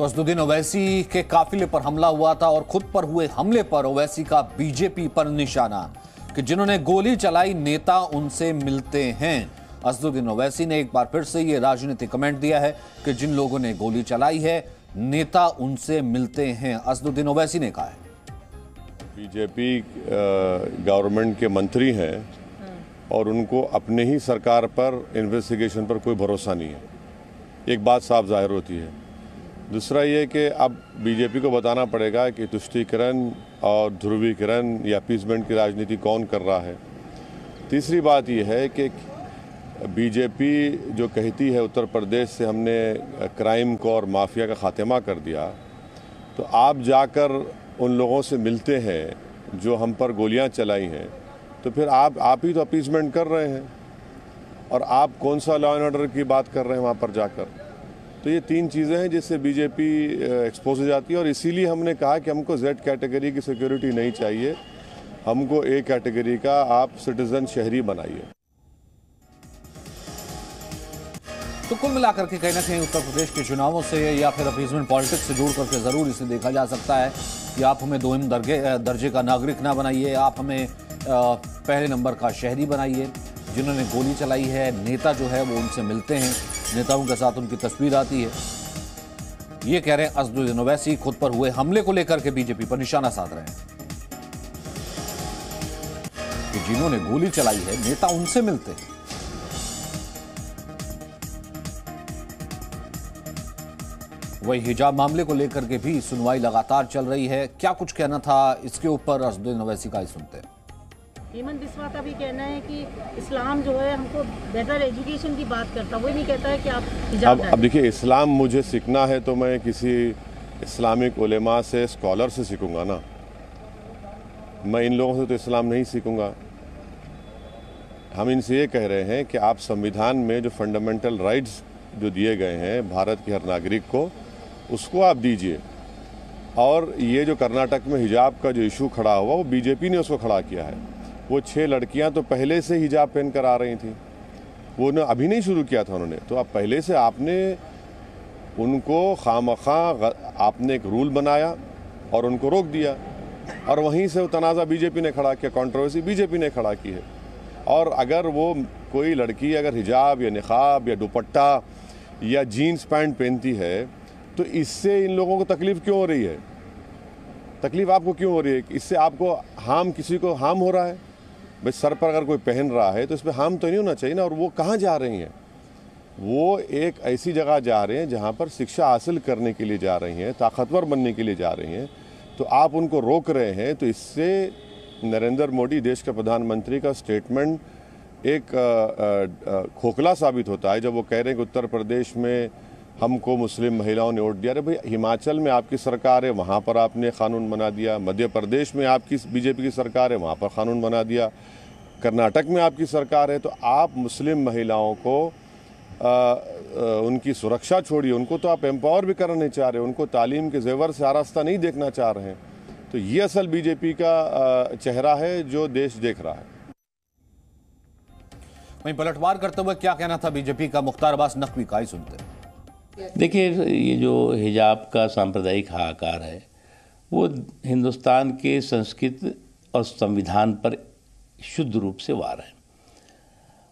तो असदुद्दीन ओवैसी के काफिले पर हमला हुआ था और खुद पर हुए हमले पर ओवैसी का बीजेपी पर निशाना कि जिन्होंने गोली चलाई नेता उनसे मिलते हैं। असदुद्दीन ओवैसी ने एक बार फिर से ये राजनीतिक कमेंट दिया है कि जिन लोगों ने गोली चलाई है नेता उनसे मिलते हैं। असदुद्दीन ओवैसी ने कहा है बीजेपी गवर्नमेंट के मंत्री हैं और उनको अपने ही सरकार पर इन्वेस्टिगेशन पर कोई भरोसा नहीं है। एक बात साफ जाहिर होती है। दूसरा ये कि अब बीजेपी को बताना पड़ेगा कि तुष्टीकरण और ध्रुवीकरण या अपीसमेंट की राजनीति कौन कर रहा है। तीसरी बात यह है कि बीजेपी जो कहती है उत्तर प्रदेश से हमने क्राइम को और माफिया का खात्मा कर दिया, तो आप जाकर उन लोगों से मिलते हैं जो हम पर गोलियां चलाई हैं, तो फिर आप ही तो अपीसमेंट कर रहे हैं और आप कौन सा लॉ एंड ऑर्डर की बात कर रहे हैं वहाँ पर जाकर। तो ये तीन चीज़ें हैं जिससे बीजेपी एक्सपोज हो जाती है और इसीलिए हमने कहा कि हमको जेड कैटेगरी की सिक्योरिटी नहीं चाहिए, हमको ए कैटेगरी का आप सिटीजन शहरी बनाइए। तो कुल मिलाकर के कहीं ना कहीं उत्तर प्रदेश के चुनावों से या फिर अपीसमेंट पॉलिटिक्स से जोड़ करके जरूर इसे देखा जा सकता है कि आप हमें दोहम दर्जे का नागरिक ना बनाइए, आप हमें पहले नंबर का शहरी बनाइए। जिन्होंने गोली चलाई है नेता जो है वो उनसे मिलते हैं, नेताओं के साथ उनकी तस्वीर आती है। ये कह रहे हैं असदुद्दीन ओवैसी, खुद पर हुए हमले को लेकर के बीजेपी पर निशाना साध रहे हैं कि जिन्होंने गोली चलाई है नेता उनसे मिलते हैं। वही हिजाब मामले को लेकर के भी सुनवाई लगातार चल रही है। क्या कुछ कहना था इसके ऊपर असदुद्दीन ओवैसी का, सुनते हैं। हेमंत बिस्वा का भी कहना है कि इस्लाम जो है हमको बेटर एजुकेशन की बात करता, वो नहीं कहता है कि आप हिजाब। अब देखिए, इस्लाम मुझे सीखना है तो मैं किसी इस्लामिक उलेमा से, स्कॉलर से सीखूंगा ना। मैं इन लोगों से तो इस्लाम नहीं सीखूंगा। हम इनसे ये कह रहे हैं कि आप संविधान में जो फंडामेंटल राइट्स जो दिए गए हैं भारत के हर नागरिक को, उसको आप दीजिए। और ये जो कर्नाटक में हिजाब का जो इशू खड़ा हुआ, वो बीजेपी ने उसको खड़ा किया है। वो 6 लड़कियां तो पहले से हिजाब पहन कर आ रही थी, वो अभी नहीं शुरू किया था उन्होंने। तो अब पहले से आपने उनको खामखा आपने एक रूल बनाया और उनको रोक दिया और वहीं से वो तनाज़ा बीजेपी ने खड़ा किया, कंट्रोवर्सी बीजेपी ने खड़ा की है। और अगर वो कोई लड़की अगर हिजाब या निकाब या दुपट्टा या जीन्स पैंट पहनती है तो इससे इन लोगों को तकलीफ क्यों हो रही है? तकलीफ आपको क्यों हो रही है? इससे आपको किसी को हार्म हो रहा है? भाई सर पर अगर कोई पहन रहा है तो इस पर हार्म तो नहीं होना चाहिए ना। और वो कहाँ जा रही हैं? वो एक ऐसी जगह जा रहे हैं जहाँ पर शिक्षा हासिल करने के लिए जा रही हैं, ताकतवर बनने के लिए जा रही हैं, तो आप उनको रोक रहे हैं। तो इससे नरेंद्र मोदी देश के प्रधानमंत्री का स्टेटमेंट एक खोखला साबित होता है जब वो कह रहे हैं कि उत्तर प्रदेश में हमको मुस्लिम महिलाओं ने वोट दिया। अरे भाई, हिमाचल में आपकी सरकार है, वहाँ पर आपने कानून बना दिया। मध्य प्रदेश में आपकी बीजेपी की सरकार है, वहाँ पर कानून बना दिया। कर्नाटक में आपकी सरकार है, तो आप मुस्लिम महिलाओं को उनकी सुरक्षा छोड़िए, उनको तो आप एम्पावर भी करना नहीं चाह रहे, उनको तालीम के जेवर से आरास्ता नहीं देखना चाह रहे हैं। तो ये असल बीजेपी का चेहरा है जो देश देख रहा है। वहीं पलटवार करते हुए क्या कहना था बीजेपी का मुख्तार अब्बास नकवी का, ही सुनते हैं। देखिए, ये जो हिजाब का सांप्रदायिक हाहाकार है वो हिंदुस्तान के संस्कृति और संविधान पर शुद्ध रूप से वार है।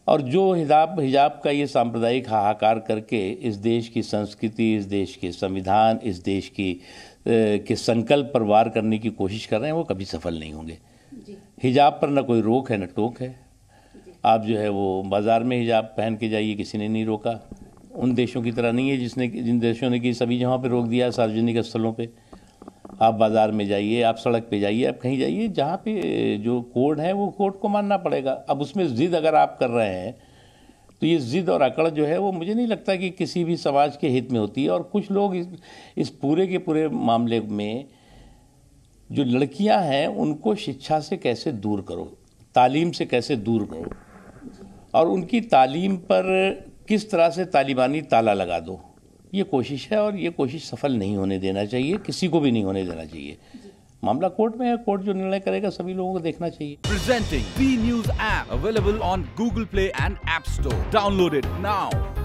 और जो हिजाब का ये सांप्रदायिक हाहाकार करके इस देश की संस्कृति, इस देश के संविधान, इस देश की के संकल्प पर वार करने की कोशिश कर रहे हैं, वो कभी सफल नहीं होंगे। हिजाब पर न कोई रोक है न टोक है। आप जो है वो बाज़ार में हिजाब पहन के जाइए, किसी ने नहीं रोका। उन देशों की तरह नहीं है जिन देशों ने कि सभी जगहों पे रोक दिया, सार्वजनिक स्थलों पे। आप बाज़ार में जाइए, आप सड़क पे जाइए, आप कहीं जाइए, जहाँ पे जो कोड है वो कोड को मानना पड़ेगा। अब उसमें ज़िद अगर आप कर रहे हैं तो ये ज़िद और अकड़ जो है वो मुझे नहीं लगता कि किसी भी समाज के हित में होती है। और कुछ लोग इस पूरे के पूरे मामले में जो लड़कियां हैं उनको शिक्षा से कैसे दूर करो, तालीम से कैसे दूर करो और उनकी तालीम पर किस तरह से तालिबानी ताला लगा दो, ये कोशिश है। और ये कोशिश सफल नहीं होने देना चाहिए, किसी को भी नहीं होने देना चाहिए। मामला कोर्ट में है, कोर्ट जो निर्णय करेगा सभी लोगों को देखना चाहिए। Presenting B News app available on Google Play and App Store. Download it now.